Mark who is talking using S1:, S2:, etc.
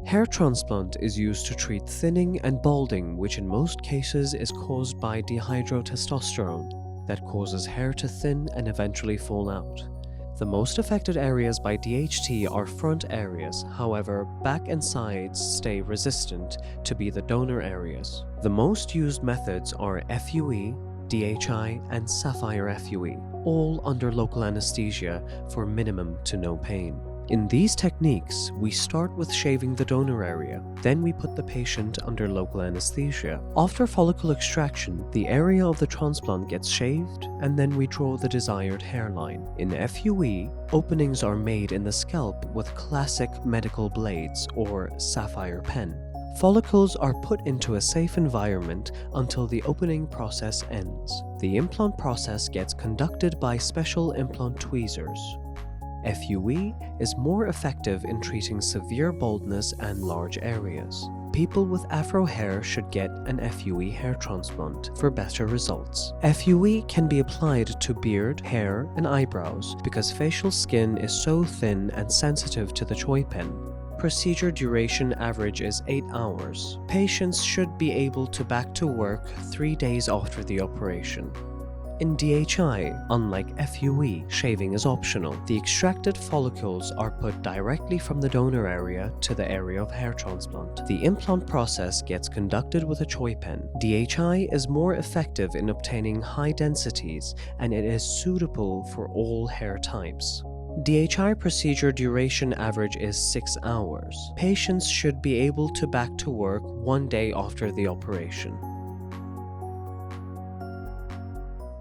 S1: Hair transplant is used to treat thinning and balding, which in most cases is caused by dihydrotestosterone that causes hair to thin and eventually fall out. The most affected areas by DHT are front areas, however, back and sides stay resistant to be the donor areas. The most used methods are FUE, DHI, and Sapphire FUE, all under local anesthesia for minimum to no pain. In these techniques, we start with shaving the donor area, then we put the patient under local anesthesia. After follicle extraction, the area of the transplant gets shaved, and then we draw the desired hairline. In FUE, openings are made in the scalp with classic medical blades or sapphire pen. Follicles are put into a safe environment until the opening process ends. The implant process gets conducted by special implant tweezers. FUE is more effective in treating severe baldness and large areas. People with afro hair should get an FUE hair transplant for better results. FUE can be applied to beard, hair, and eyebrows because facial skin is so thin and sensitive to the Choi pen. Procedure duration average is 8 hours. Patients should be able to back to work 3 days after the operation. In DHI, unlike FUE, shaving is optional. The extracted follicles are put directly from the donor area to the area of hair transplant. The implant process gets conducted with a Choi pen. DHI is more effective in obtaining high densities, and it is suitable for all hair types. DHI procedure duration average is 6 hours. Patients should be able to back to work 1 day after the operation.